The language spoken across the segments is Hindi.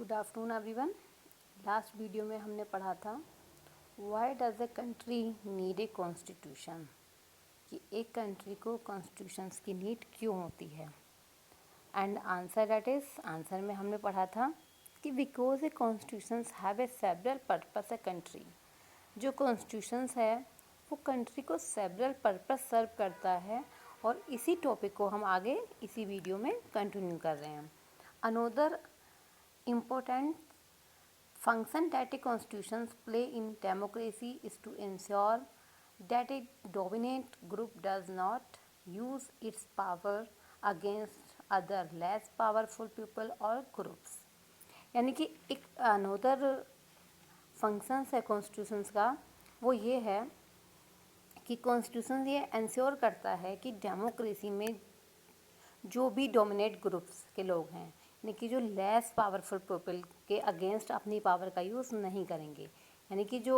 Good afternoon everyone. Last video में हमने पढ़ा था why does a country need a constitution, कि एक कंट्री को कॉन्स्टिट्यूशंस की नीड क्यों होती है। एंड आंसर आंसर में हमने पढ़ा था कि because A constitutions have a several purpose a country. जो कॉन्स्टिट्यूशंस है वो कंट्री को सेवरल पर्पस सर्व करता है, और इसी टॉपिक को हम आगे इसी वीडियो में कंटिन्यू कर रहे हैं। Another important function that a constitutions play in democracy is to ensure that a dominant group does not use its power against other less powerful people or groups। यानी कि एक अनोदर फंक्शंस है कॉन्स्टिट्यूशंस का, वो ये है कि कॉन्स्टिट्यूशन ये इंश्योर करता है कि डेमोक्रेसी में जो भी डोमिनेट ग्रुप्स के लोग हैं, यानी कि जो लेस पावरफुल पीपल के अगेंस्ट अपनी पावर का यूज़ नहीं करेंगे। यानी कि जो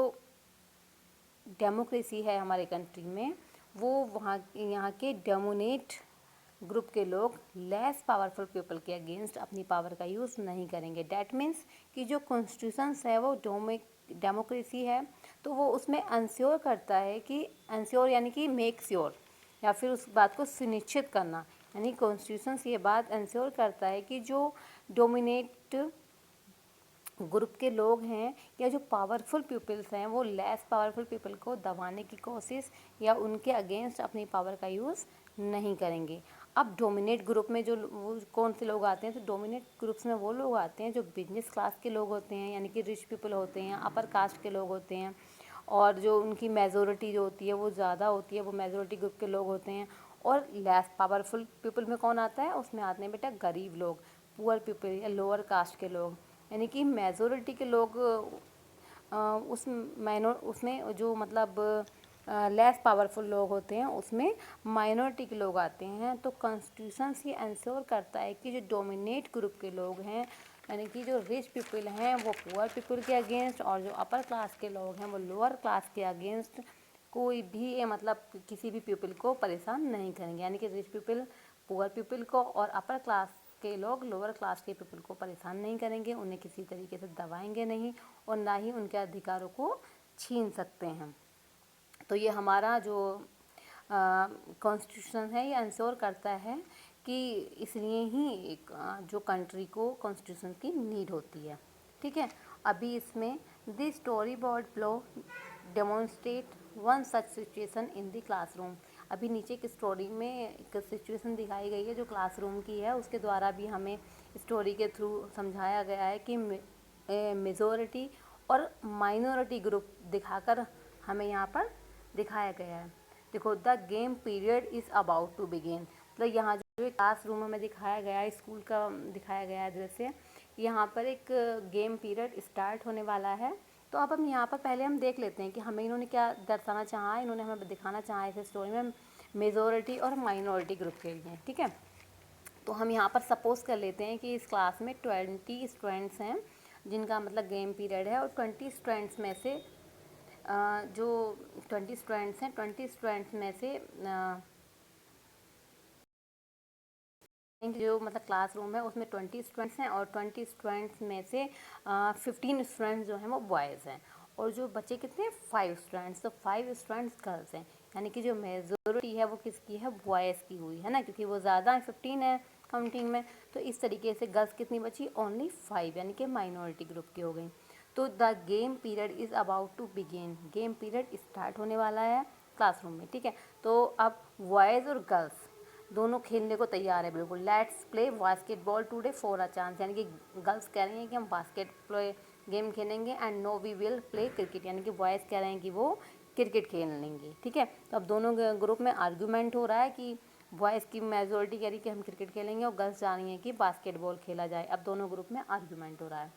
डेमोक्रेसी है हमारे कंट्री में, वो यहाँ के डोमिनेट ग्रुप के लोग लेस पावरफुल पीपल के अगेंस्ट अपनी पावर का यूज़ नहीं करेंगे। डैट मीन्स कि जो कॉन्स्टिट्यूशंस है वो डेमोक्रेसी है, तो वो उसमें इंश्योर करता है कि इंश्योर यानी कि मेक श्योर, या फिर उस बात को सुनिश्चित करना। यानी कॉन्स्टिट्यूशंस ये बात इंश्योर करता है कि जो डोमिनेट ग्रुप के लोग हैं या जो पावरफुल पीपल्स हैं, वो लेस पावरफुल पीपल को दबाने की कोशिश या उनके अगेंस्ट अपनी पावर का यूज़ नहीं करेंगे। अब डोमिनेट ग्रुप में जो वो कौन से लोग आते हैं, तो डोमिनेट ग्रुप्स में वो लोग आते हैं जो बिजनेस क्लास के लोग होते हैं, यानी कि रिच पीपल होते हैं, अपर कास्ट के लोग होते हैं, और जो उनकी मेजोरिटी जो होती है वो ज़्यादा होती है, वो मेजोरिटी ग्रुप के लोग होते हैं। और लेस पावरफुल पीपल में कौन आता है, उसमें आते हैं बेटा गरीब लोग, पुअर पीपल या लोअर कास्ट के लोग। यानी कि मेजोरिटी के लोग उसमें जो मतलब लेस पावरफुल लोग होते हैं उसमें माइनॉरिटी के लोग आते हैं। तो कॉन्स्टिट्यूशन ये इंश्योर करता है कि जो डोमिनेट ग्रुप के लोग हैं, यानी कि जो रिच पीपल हैं वो पुअर पीपल के अगेंस्ट, और जो अपर क्लास के लोग हैं वो लोअर क्लास के अगेंस्ट कोई भी मतलब किसी भी पीपल को परेशान नहीं करेंगे। यानी कि रिच पीपल पुअर पीपल को और अपर क्लास के लोग लोअर क्लास के पीपल को परेशान नहीं करेंगे, उन्हें किसी तरीके से दबाएंगे नहीं, और ना ही उनके अधिकारों को छीन सकते हैं। तो ये हमारा जो कॉन्स्टिट्यूशन है ये इंश्योर करता है कि इसलिए ही एक जो कंट्री को कॉन्स्टिट्यूशन की नीड होती है। ठीक है, अभी इसमें the storyboard below demonstrate one such situation in the classroom. अभी नीचे एक स्टोरी में एक सिचुएशन दिखाई गई है जो क्लासरूम की है, उसके द्वारा भी हमें स्टोरी के थ्रू समझाया गया है कि मेजॉरिटी और माइनॉरिटी ग्रुप दिखाकर हमें यहाँ पर दिखाया गया है। देखो, the game period is about to begin. मतलब यहाँ जो क्लासरूम हमें दिखाया गया है, स्कूल का दिखाया गया है दृश्य, यहाँ पर एक गेम पीरियड स्टार्ट होने वाला है। तो अब हम यहाँ पर पहले हम देख लेते हैं कि हमें इन्होंने क्या दर्शाना चाहा है, इन्होंने हमें दिखाना चाहा है इस स्टोरी में मेजॉरिटी और माइनॉरिटी ग्रुप के लिए। ठीक है, तो हम यहाँ पर सपोज कर लेते हैं कि इस क्लास में 20 स्टूडेंट्स हैं जिनका मतलब गेम पीरियड है, और 20 स्टूडेंट्स में से जो 20 स्टूडेंट्स हैं, 20 स्टूडेंट्स में से जो मतलब क्लासरूम है उसमें 20 स्टूडेंट्स हैं, और 20 स्टूडेंट्स में से 15 स्टूडेंट्स जो हैं वो बॉयज़ हैं, और जो बच्चे कितने 5 स्टूडेंट्स, तो 5 स्टूडेंट्स गर्ल्स हैं। यानी कि जो मेजोरिटी है वो किसकी है, बॉयज़ की हुई है ना, क्योंकि वो ज़्यादा है, 15 है काउंटिंग में। तो इस तरीके से गर्ल्स कितनी बची, ओनली 5, यानी कि माइनॉरिटी ग्रुप की हो गई। तो the game period is about to begin, game period start होने वाला है क्लासरूम में। ठीक है, तो अब बॉयज़ और गर्ल्स दोनों खेलने को तैयार है बिल्कुल। Let's play basketball today for a chance, यानी कि गर्ल्स कह रही हैं कि हम बास्केटबॉल गेम खेलेंगे, and no we will play cricket, यानी कि बॉयज़ कह रहे हैं कि वो क्रिकेट खेल लेंगे। ठीक है, तो अब दोनों ग्रुप में आर्गूमेंट हो रहा है कि बॉयज़ की मेजोरिटी कह रही है कि हम क्रिकेट खेलेंगे, और गर्ल्स चाह रही हैं कि बास्केटबॉल खेला जाए। अब दोनों ग्रुप में आर्गूमेंट हो रहा है।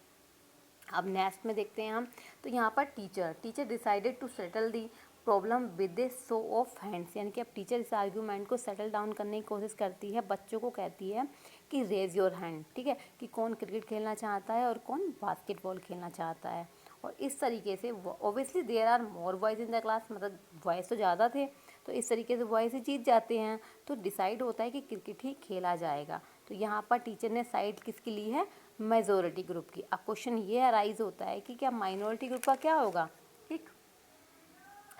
अब नेक्स्ट में देखते हैं हम, तो यहाँ पर teacher decided to settle the problem with a show of hands, यानी कि अब टीचर इस आर्ग्यूमेंट को सेटल डाउन करने की कोशिश करती है, बच्चों को कहती है कि रेज योर हैंड। ठीक है, कि कौन क्रिकेट खेलना चाहता है और कौन बास्केटबॉल खेलना चाहता है। और इस तरीके से obviously there are more boys in the class, मतलब बॉयज़ तो ज़्यादा थे, तो इस तरीके से बॉयज़ ही जीत जाते हैं। तो डिसाइड होता है कि क्रिकेट ही खेला जाएगा। तो यहाँ पर टीचर ने साइड किसकी ली है, मेजोरिटी ग्रुप की। अब क्वेश्चन ये अराइज होता है कि क्या माइनॉरिटी ग्रुप का क्या होगा, ठीक।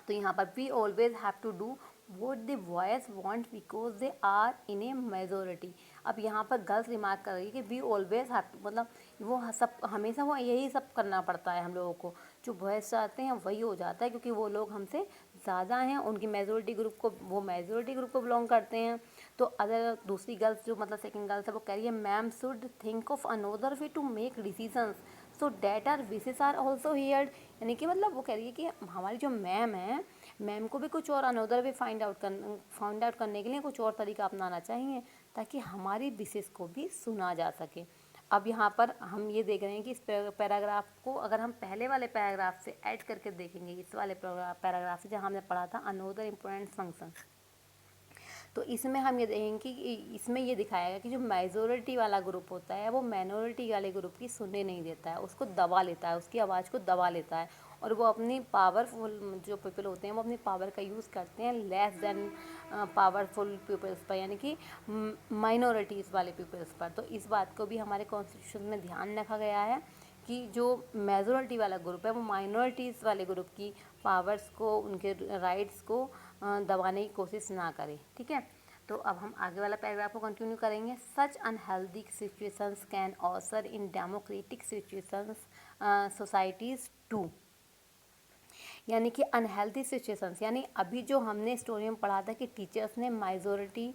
तो यहाँ पर we always have to do what the boys want because they are in a majority. अब यहाँ पर गर्ल्स रिमार्क कर रही है कि वी ऑलवेज हैव टू, मतलब वो सब हमेशा वो यही सब करना पड़ता है हम लोगों को, जो बॉयज चाहते हैं वही हो जाता है, क्योंकि वो लोग हमसे ज़्यादा हैं, उनकी मेजोरिटी ग्रुप को, वो मेजोरिटी ग्रुप को बिलोंग करते हैं। तो अदर दूसरी गर्ल्स जो मतलब सेकंड गर्ल्स है वो कह रही है ma'am should think of another way to make decisions so that our wishes are also heard. यानी कि मतलब वो कह रही है कि हमारी जो मैम है, मैम को भी कुछ और अनोदर वे फाइंड आउट करने के लिए कुछ और तरीका अपनाना चाहिए ताकि हमारी विशेस को भी सुना जा सके। अब यहाँ पर हम ये देख रहे हैं कि इस पैराग्राफ को अगर हम पहले वाले पैराग्राफ से ऐड करके देखेंगे, इस वाले पैराग्राफ से जहाँ हमने पढ़ा था अनोदर इम्पोर्टेंट फंक्शन, तो इसमें हम ये देखेंगे कि इसमें ये दिखाया गया कि जो मेजोरिटी वाला ग्रुप होता है वो माइनॉरिटी वाले ग्रुप की सुनने नहीं देता है, उसको दबा लेता है, उसकी आवाज़ को दबा लेता है, और वो अपनी पावरफुल जो पीपल होते हैं वो अपनी पावर का यूज़ करते हैं लेस देन पावरफुल पीपल्स पर, यानी कि माइनॉरिटीज़ वाले पीपल्स पर। तो इस बात को भी हमारे कॉन्स्टिट्यूशन में ध्यान रखा गया है कि जो मेजोरिटी वाला ग्रुप है वो माइनॉरिटीज़ वाले ग्रुप की पावर्स को, उनके राइट्स को दबाने की कोशिश ना करे, ठीक है। तो अब हम आगे वाला पैराग्राफ को कंटिन्यू करेंगे। Such unhealthy situations can occur in democratic situations societies too. यानी कि अनहेल्दी सिचुएशंस, यानी अभी जो हमने स्टोरी में पढ़ा था कि टीचर्स ने माइजॉरिटी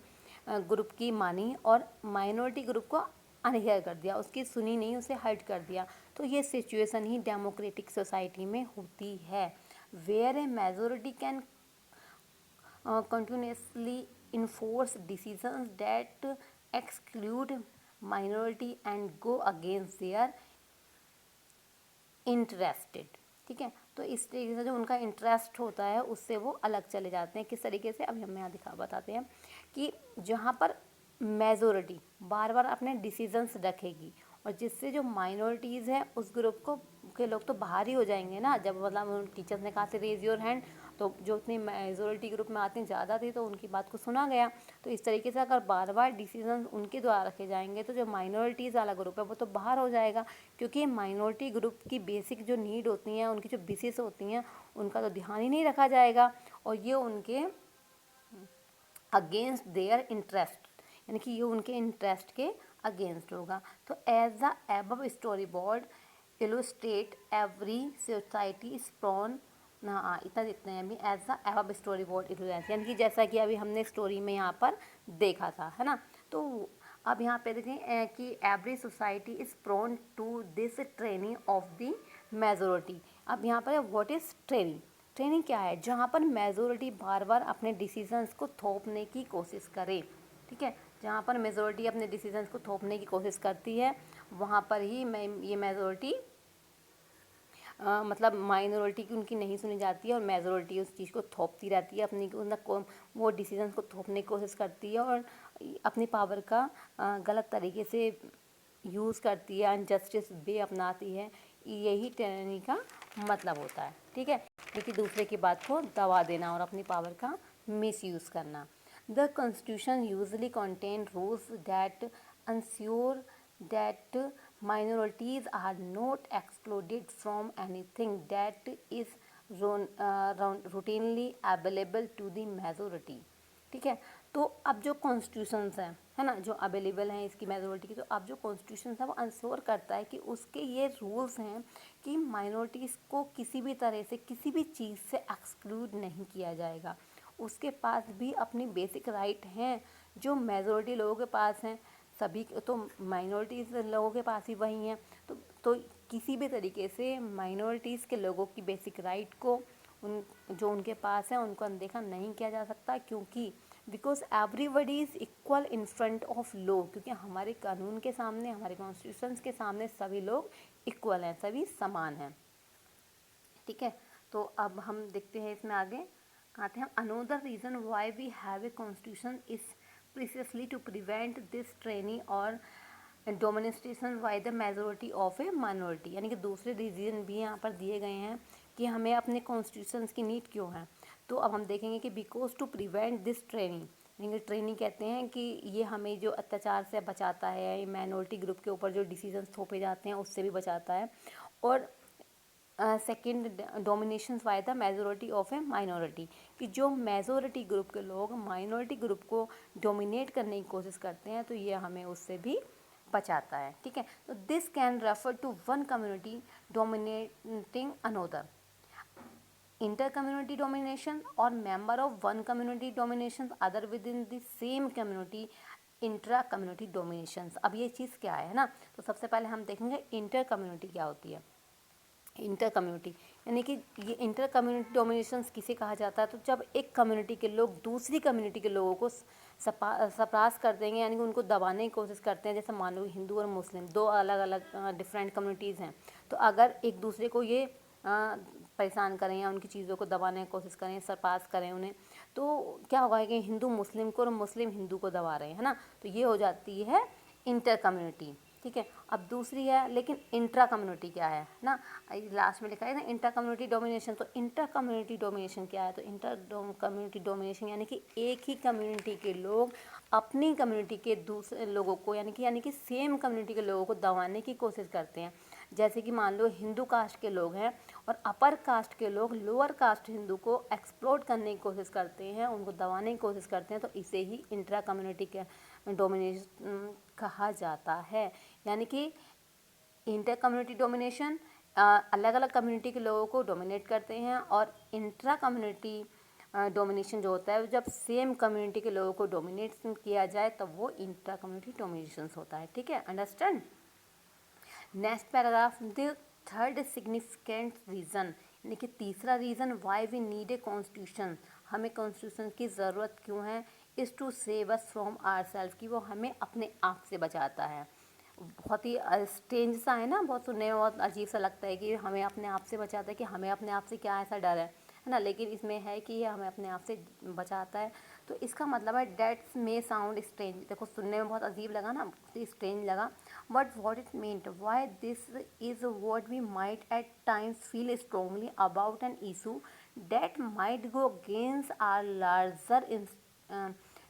ग्रुप की मानी और माइनॉरिटी ग्रुप को अनहियर कर दिया, उसकी सुनी नहीं, उसे हर्ट कर दिया। तो ये सिचुएशन ही डेमोक्रेटिक सोसाइटी में होती है, where a majority can continuously enforce decisions that exclude minority and go against their interested, ठीक है। तो इस तरीके से जो उनका इंटरेस्ट होता है उससे वो अलग चले जाते हैं। किस तरीके से, अभी हम यहाँ बताते हैं कि जहाँ पर मेजोरिटी बार बार अपने डिसीजंस रखेगी और जिससे जो माइनॉरिटीज़ है उस ग्रुप को के लोग तो बाहर ही हो जाएंगे ना। जब मतलब टीचर्स ने कहा से रेज योर हैंड, तो जो उतनी मेजोरिटी ग्रुप में आती ज़्यादा थी तो उनकी बात को सुना गया। तो इस तरीके से अगर बार बार डिसीजन उनके द्वारा रखे जाएंगे तो जो माइनॉरिटीज़ वाला ग्रुप है वो तो बाहर हो जाएगा, क्योंकि माइनॉरिटी ग्रुप की बेसिक जो नीड होती हैं, उनकी जो विशेष होती हैं, उनका तो ध्यान ही नहीं रखा जाएगा और ये उनके अगेंस्ट देयर इंटरेस्ट, यानी कि ये उनके इंटरेस्ट के अगेंस्ट होगा। तो as the above storyboard illustrate every society is prone ना, इतना देखते हैं अभी, as the above storyboard illustrate, यानी कि जैसा कि अभी हमने स्टोरी में यहाँ पर देखा था, है ना। तो अब यहाँ पे देखें कि every society is prone to this training of the majority. अब यहाँ पर व्हाट इज़ ट्रेनिंग, ट्रेनिंग क्या है, जहाँ पर मेजोरिटी बार बार अपने डिसीजंस को थोपने की कोशिश करे, ठीक है। जहाँ पर मेजोरिटी अपने डिसीजंस को थोपने की कोशिश करती है वहाँ पर ही ये मेजोरिटी मतलब माइनॉरिटी की उनकी नहीं सुनी जाती है और मेजोरिटी उस चीज़ को थोपती रहती है, अपनी वो डिसीजन को थोपने की कोशिश करती है और अपनी पावर का गलत तरीके से यूज़ करती है, अनजस्टिस वे अपनाती है। यही टिरानी का मतलब होता है, ठीक है, क्योंकि दूसरे की बात को दबा देना और अपनी पावर का मिसयूज़ करना। The constitution usually contain rules that ensure that minorities are not excluded from anything that is routinely available to the majority, ठीक है। तो अब जो कॉन्स्टिट्यूशंस हैं, है ना, जो अवेलेबल हैं इसकी मेजोरिटी की, तो अब जो कॉन्स्टिट्यूशन है वो इंश्योर करता है कि उसके ये रूल्स हैं कि माइनॉरिटीज़ को किसी भी तरह से किसी भी चीज़ से एक्सक्लूड नहीं किया जाएगा। उसके पास भी अपनी बेसिक राइट हैं जो मेजोरिटी लोगों के पास हैं, सभी तो माइनॉरिटीज़ लोगों के पास ही वही हैं। तो किसी भी तरीके से माइनॉरिटीज़ के लोगों की बेसिक राइट को जो उनके पास है उनको अनदेखा नहीं किया जा सकता, क्योंकि because everybody is equal in front of law, क्योंकि हमारे कानून के सामने, हमारे कॉन्स्टिट्यूशन के सामने सभी लोग इक्वल हैं, सभी समान हैं, ठीक है। तो अब हम देखते हैं इसमें आगे आते हैं। Another reason why we have a constitution is precisely to prevent this tyranny or domination by the majority of a minority, यानी कि दूसरे रीज़न भी यहाँ पर दिए गए हैं कि हमें अपने कॉन्स्टिट्यूशन की नीड क्यों है। तो अब हम देखेंगे कि because to prevent this training, यानी कि ट्रेनी कहते हैं कि ये हमें जो अत्याचार से बचाता है, माइनॉरिटी ग्रुप के ऊपर जो डिसीजंस थोपे जाते हैं उससे भी बचाता है। और second, domination bye the majority of a minority, कि जो मेजोरिटी ग्रुप के लोग माइनॉरिटी ग्रुप को डोमिनेट करने की कोशिश करते हैं तो ये हमें उससे भी बचाता है। ठीक है, तो this can refer to one community dominating another, inter community domination, और member of one community domination other within the same community, intra community domination. अब ये चीज़ क्या है ना, तो सबसे पहले हम देखेंगे इंटर कम्युनिटी क्या होती है। इंटर कम्युनिटी यानी कि ये इंटर कम्युनिटी डोमिनेशंस किसे कहा जाता है, तो जब एक कम्युनिटी के लोग दूसरी कम्युनिटी के लोगों को सप्रास कर देंगे, यानी कि उनको दबाने की कोशिश करते हैं। जैसे मान लो हिंदू और मुस्लिम दो अलग अलग डिफरेंट कम्युनिटीज़ हैं, तो अगर एक दूसरे को ये परेशान करें या उनकी चीज़ों को दबाने की कोशिश करें, सरपास करें उन्हें, तो क्या होगा कि हिंदू मुस्लिम को और मुस्लिम हिंदू को दबा रहे हैं, है ना, तो ये हो जाती है इंटर कम्युनिटी। ठीक है, अब दूसरी है, लेकिन इंट्रा कम्युनिटी क्या है ना, लास्ट में लिखा है ना इंटर कम्युनिटी डोमिनेशन। तो इंटर कम्युनिटी डोमिनेशन क्या है, तो इंटर कम्युनिटी डोमिनेशन यानी कि एक ही कम्युनिटी के लोग अपनी कम्युनिटी के दूसरे लोगों को यानी कि सेम कम्युनिटी के लोगों को दबाने की कोशिश करते हैं। जैसे कि मान लो हिंदू कास्ट के लोग हैं और अपर कास्ट के लोग लोअर कास्ट हिंदू को एक्सप्लोट करने की कोशिश करते हैं, उनको दबाने की कोशिश करते हैं, तो इसे ही इंट्रा कम्युनिटी के डोमिनेशन कहा जाता है। यानी कि इंटर कम्युनिटी डोमिनेशन अलग अलग कम्युनिटी के लोगों को डोमिनेट करते हैं, और इंट्रा कम्युनिटी डोमिनेशन जो होता है जब सेम कम्युनिटी के लोगों को डोमिनेट किया जाए तब वो इंट्रा कम्युनिटी डोमिनेशन होता है। ठीक है, understand. Next paragraph, the third significant reason, यानी कि तीसरा reason why we need a constitution, हमें कॉन्स्टिट्यूशन की ज़रूरत क्यों है, is to save us from our self, कि वो हमें अपने आप से बचाता है। बहुत ही स्ट्रेंज सा है ना, बहुत सुनने में बहुत अजीब सा लगता है कि हमें अपने आप से बचाता है, कि हमें अपने आप से क्या ऐसा डर है ना, लेकिन इसमें है कि ये हमें अपने आप से बचाता है। तो इसका मतलब है डेट्स मे साउंड स्ट्रेंज, देखो सुनने में बहुत अजीब लगा ना, स्ट्रेंज लगा, but what it meant why this is what we might at times feel strongly about an issue that might go against our larger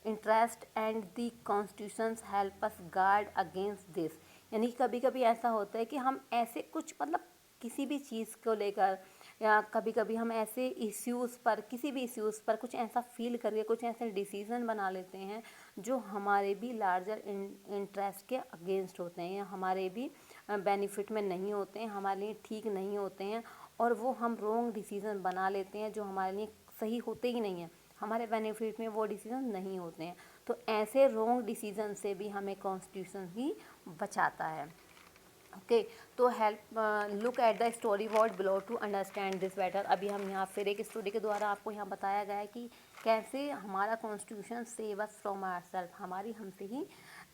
interest and the constitutions help us guard against this। यानी कभी कभी ऐसा होता है कि हम ऐसे कुछ मतलब किसी भी चीज़ को लेकर या कभी कभी हम ऐसे इश्यूज़ पर किसी भी इश्यूज़ पर कुछ ऐसा फील करके कुछ ऐसे डिसीज़न बना लेते हैं जो हमारे भी लार्जर इंटरेस्ट के अगेंस्ट होते हैं या हमारे भी बेनिफिट में नहीं होते हैं, हमारे लिए ठीक नहीं होते हैं, और वो हम रॉन्ग डिसीज़न बना लेते हैं जो हमारे लिए सही होते ही नहीं हैं, हमारे बेनिफिट में वो डिसीज़न नहीं होते हैं। तो ऐसे रॉन्ग डिसीज़न से भी हमें कॉन्स्टिट्यूशन ही बचाता है। ओके, तो help look at the story word below to understand this better. अभी हम यहाँ फिर एक स्टोरी के द्वारा आपको यहाँ बताया गया है कि कैसे हमारा constitution save us from our self, हमारी हमसे ही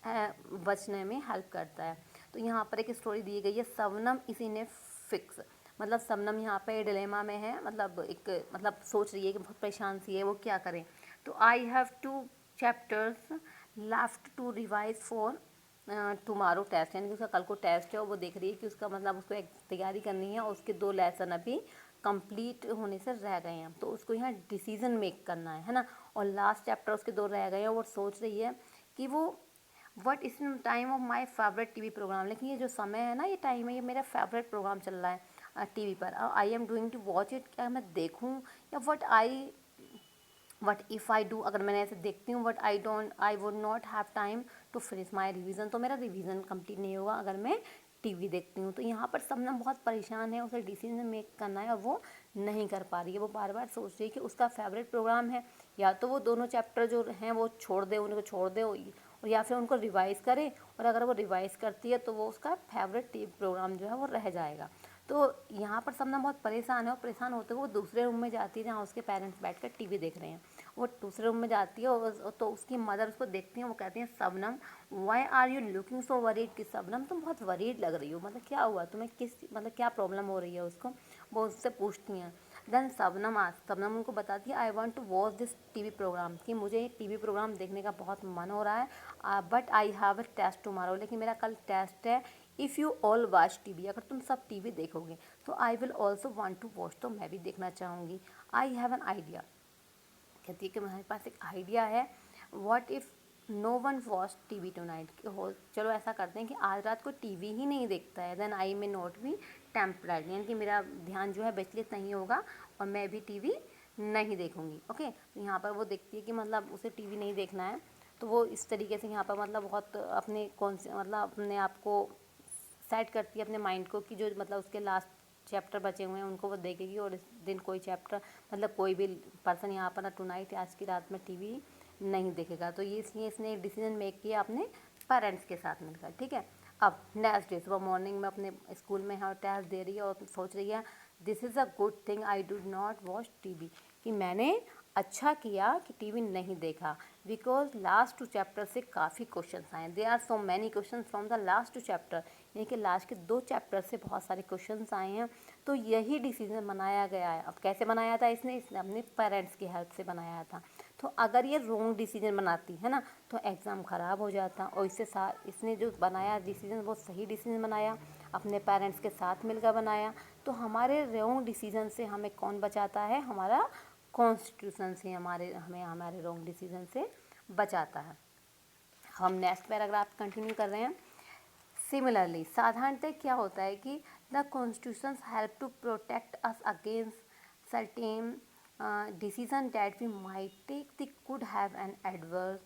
बचने में हेल्प करता है। तो यहाँ पर एक स्टोरी दी गई है, Shabnam is in a fix, मतलब शबनम यहाँ पे डिलेमा में है, मतलब सोच रही है कि बहुत परेशान सी है, वो क्या करें। तो I have 2 chapters left to revise for tomorrow test, यानी कि उसका कल को टेस्ट है और वो देख रही है कि उसका मतलब उसको एक तैयारी करनी है और उसके 2 लेसन अभी कंप्लीट होने से रह गए हैं, तो उसको यहाँ डिसीजन मेक करना है ना, और लास्ट चैप्टर उसके 2 रह गए हैं। वो सोच रही है कि वो what is time of my favourite TV programme, लेकिन ये जो समय है ना, ये टाइम है, ये मेरा फेवरेट प्रोग्राम चल रहा है टीवी पर, I am doing to watch it, क्या मैं देखूँ, या वट इफ़ आई डू, अगर मैंने ऐसे देखती हूँ, I would not have time to finish my revision, तो मेरा रिवीजन कंप्लीट नहीं होगा अगर मैं टीवी देखती हूँ। तो यहाँ पर शबनम बहुत परेशान है, उसे डिसीजन मेक करना है और वो नहीं कर पा रही है। वो बार बार सोच रही है कि उसका फेवरेट प्रोग्राम है, या तो वो दोनों चैप्टर जो हैं वो छोड़ दे, उनको छोड़ दे, और या फिर उनको रिवाइज़ करे, और अगर वो रिवाइज़ करती है तो वो उसका फेवरेट टीवी प्रोग्राम जो है वो रह जाएगा। तो यहाँ पर शबनम बहुत परेशान है, और परेशान होते हुए वो दूसरे रूम में जाती है जहाँ उसके पेरेंट्स बैठकर टीवी देख रहे हैं। वो दूसरे रूम में जाती है और तो उसकी मदर उसको देखती हैं, वो कहती हैं Shabnam why are you looking so worried, कि शबनम तुम बहुत वरीड लग रही हो, मतलब क्या हुआ तुम्हें, क्या प्रॉब्लम हो रही है उसको, वो उससे पूछती हैं। देन शबनम उनको बताती है I want to watch this TV programme, कि मुझे टीवी प्रोग्राम देखने का बहुत मन हो रहा है, but I have a test tomorrow, लेकिन मेरा कल टेस्ट है। If you all watch TV, अगर तुम सब टीवी देखोगे तो I will also want to watch, तो मैं भी देखना चाहूँगी। आई हैव एन आइडिया, कहती है कि मेरे पास एक आइडिया है, what if no one watch TV tonight, हो चलो ऐसा करते हैं कि आज रात को टीवी ही नहीं देखता है, then I may not be temperate, यानी कि मेरा ध्यान जो है विचलित नहीं होगा और मैं भी टीवी नहीं देखूंगी। ओके, तो यहाँ पर वो देखती है कि मतलब उसे टीवी नहीं देखना है, तो वो इस तरीके से यहाँ पर मतलब बहुत अपने कौन से मतलब अपने आप को सेट करती है, अपने माइंड को, कि जो मतलब उसके लास्ट चैप्टर बचे हुए हैं उनको वो देखेगी, और इस दिन कोई चैप्टर मतलब कोई भी पर्सन यहाँ पर टुनाइट आज की रात में टीवी नहीं देखेगा। तो ये इसलिए इसने एक डिसीजन मेक किया अपने पेरेंट्स के साथ मिलकर। ठीक है, अब नेक्स्ट डे सुबह मॉर्निंग में अपने स्कूल में है, टेस्ट दे रही है और सोच रही है this is a good thing I do not watch TV, कि मैंने अच्छा किया कि टीवी नहीं देखा, बिकॉज लास्ट 2 चैप्टर से काफ़ी क्वेश्चंस आए, there are so many questions from the last 2 chapter, यानी कि लास्ट के 2 चैप्टर से बहुत सारे क्वेश्चंस आए हैं। तो यही डिसीजन बनाया गया है। अब कैसे बनाया था इसने अपने पेरेंट्स की हेल्प से बनाया था। तो अगर ये रॉन्ग डिसीजन बनाती है ना तो एग्ज़ाम ख़राब हो जाता, और इसने जो बनाया डिसीजन वो सही डिसीजन बनाया, अपने पेरेंट्स के साथ मिलकर बनाया। तो हमारे रॉन्ग डिसीजन से हमें कौन बचाता है, हमारा कॉन्स्टिट्यूशन से हमें हमारे रॉन्ग डिसीजन से बचाता है। हम नेक्स्ट पैराग्राफ कंटिन्यू कर रहे हैं। सिमिलरली, साधारणतः क्या होता है कि the constitution help to protect us against certain decision that we might take the could have an adverse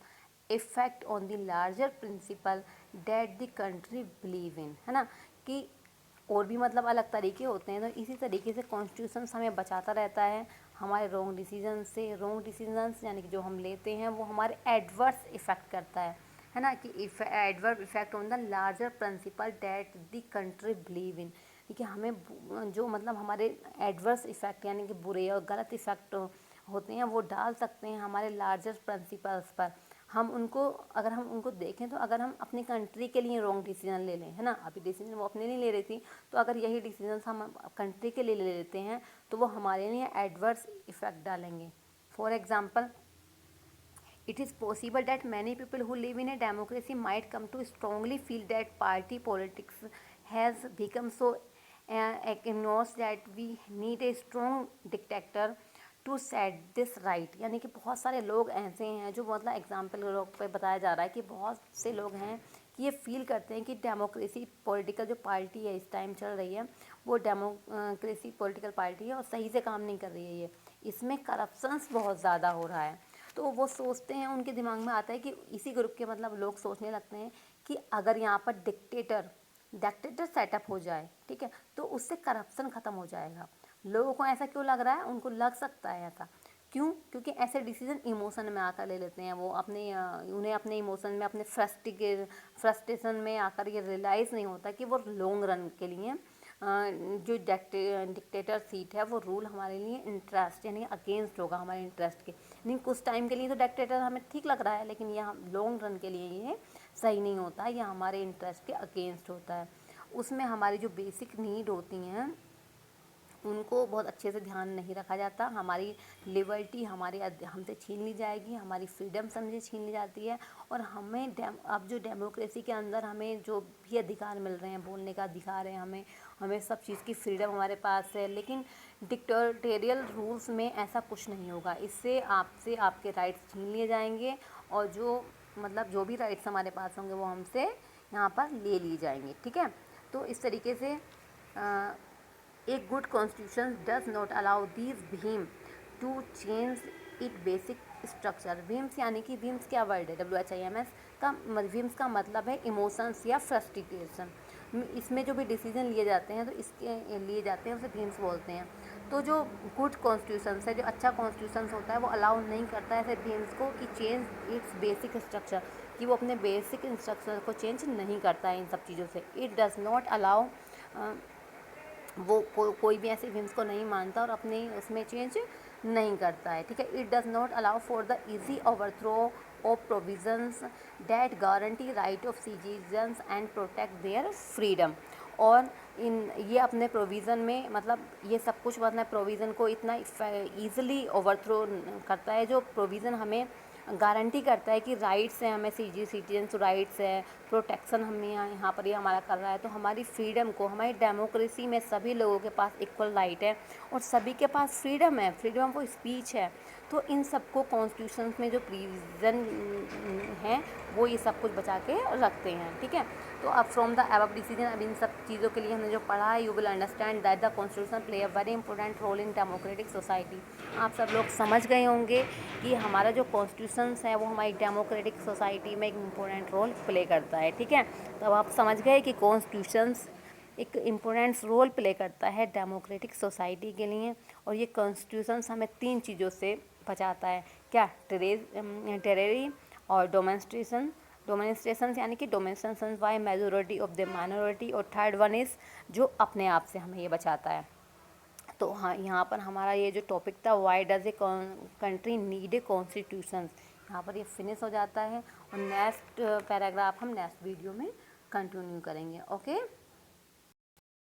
effect on the larger principle that the country believe in, है ना, कि और भी मतलब अलग तरीके होते हैं। तो इसी तरीके से कॉन्स्टिट्यूशन हमें बचाता रहता है हमारे रॉन्ग डिसीजन से। रॉन्ग डिसीजंस यानी कि जो हम लेते हैं वो हमारे एडवर्स इफ़ेक्ट करता है ना, कि adverse effect on the larger principle that the country believe इन, देखिए हमें जो मतलब हमारे एडवर्स इफेक्ट यानी कि बुरे और गलत इफेक्ट होते हैं वो डाल सकते हैं हमारे लार्जर प्रिंसिपल्स पर। अगर हम उनको देखें तो अगर हम अपनी कंट्री के लिए रॉन्ग डिसीजन ले लें, है ना, अभी डिसीजन वो अपने लिए ले रही थी, तो अगर यही डिसीजन हम कंट्री के लिए ले लेते हैं तो वो हमारे लिए एडवर्स इफेक्ट डालेंगे। For example, it is possible that many people who live in a democracy might come to strongly feel that party politics has become so ignorant that we need a strong dictator to set this right, यानी कि बहुत सारे लोग ऐसे हैं जो मतलब एग्जाम्पल लोग पे बताया जा रहा है कि बहुत से लोग हैं कि ये फील करते हैं कि डेमोक्रेसी पॉलिटिकल जो पार्टी है इस टाइम चल रही है वो डेमोक्रेसी पॉलिटिकल पार्टी है और सही से काम नहीं कर रही है, ये इसमें करप्शंस बहुत ज़्यादा हो रहा है। तो वो सोचते हैं, उनके दिमाग में आता है कि इसी ग्रुप के मतलब लोग सोचने लगते हैं कि अगर यहाँ पर डिक्टेटर सेटअप हो जाए, ठीक है, तो उससे करप्शन ख़त्म हो जाएगा। लोगों को ऐसा क्यों लग रहा है, उनको लग सकता है ऐसा क्यों, क्योंकि ऐसे डिसीजन इमोशन में आकर ले लेते हैं वो उन्हें अपने इमोशन में अपने फ्रस्ट्रेशन में आकर ये रियलाइज़ नहीं होता कि वो लॉन्ग रन के लिए जो डिक्टेटर सीट है वो रूल हमारे लिए इंटरेस्ट यानी अगेंस्ट होगा हमारे इंटरेस्ट के। नहीं, कुछ टाइम के लिए तो डिक्टेटर हमें ठीक लग रहा है, लेकिन यह लॉन्ग रन के लिए ये सही नहीं होता, यह हमारे इंटरेस्ट के अगेंस्ट होता है। उसमें हमारी जो बेसिक नीड होती हैं उनको बहुत अच्छे से ध्यान नहीं रखा जाता, हमारी लिबर्टी हमसे छीन ली जाएगी, हमारी फ्रीडम समझे छीन ली जाती है। और अब जो डेमोक्रेसी के अंदर हमें जो भी अधिकार मिल रहे हैं, बोलने का अधिकार है, हमें सब चीज़ की फ्रीडम हमारे पास है, लेकिन डिक्टेटोरियल रूल्स में ऐसा कुछ नहीं होगा। इससे आपसे आपके राइट्स छीन लिए जाएंगे और जो भी राइट्स हमारे पास होंगे वो हमसे यहाँ पर ले लिए जाएंगे। ठीक है, तो इस तरीके से A good constitution does not allow these whims to change its basic structure। whims यानी कि whims क्या वर्ड है, WHIMS का whims का मतलब है इमोशंस या फ्रस्ट्रेशन। इसमें जो भी डिसीजन लिए जाते हैं तो इसके लिए जाते हैं उसे whims बोलते हैं। तो जो गुड कॉन्स्टिट्यूशन है, जो अच्छा कॉन्स्टिट्यूशन होता है वो अलाउ नहीं करता है ऐसे whims को कि चेंज इट्स बेसिक स्ट्रक्चर, कि वो अपने बेसिक इंस्ट्रक्चर को चेंज नहीं करता है इन सब चीज़ों से। इट डज़ नॉट अलाउ वो कोई भी ऐसे whims को नहीं मानता और अपने उसमें चेंज नहीं करता है। ठीक है, it does not allow for the easy overthrow of provisions that guarantee right of citizens and protect their freedom. और ये अपने प्रोविज़न में मतलब ये सब कुछ मतलब प्रोविज़न को इतना ईज़िली ओवरथ्रो करता है, जो प्रोविज़न हमें गारंटी करता है कि राइट्स हैं, हमें सिटीजन्स राइट्स है, प्रोटेक्शन हमें यहाँ पर ये हमारा कर रहा है। तो हमारी फ्रीडम को, हमारी डेमोक्रेसी में सभी लोगों के पास इक्वल राइट है और सभी के पास फ्रीडम है, फ्रीडम ऑफ स्पीच है। तो इन सबको कॉन्स्टिट्यूशन में जो प्रोविज़न हैं वो ये सब कुछ बचा के रखते हैं, ठीक है। तो अब फ्रॉम द अबव डिसीजन, अब इन सब चीज़ों के लिए हमने जो पढ़ा है, you will understand that the constitution play a very important role in democratic society. आप सब लोग समझ गए होंगे कि हमारा जो कॉन्स्टिट्यूशन है वो हमारी डेमोक्रेटिक सोसाइटी में एक इम्पोर्टेंट रोल प्ले करता है, ठीक है। तो अब आप समझ गए कि कॉन्स्टिट्यूशन एक इम्पोर्टेंट रोल प्ले करता है डेमोक्रेटिक सोसाइटी के लिए। और ये कॉन्स्टिट्यूशन हमें 3 चीज़ों से बचाता है, क्या, टेररी और डोमिनेस्ट्रेशन यानी कि domination by majority of the minority, और थर्ड वन इज़ जो अपने आप से हमें ये बचाता है। तो हाँ, यहाँ पर हमारा ये जो टॉपिक था, why does a country need a constitution, यहाँ पर ये फिनिश हो जाता है। और नेक्स्ट पैराग्राफ हम नेक्स्ट वीडियो में कंटिन्यू करेंगे। ओके।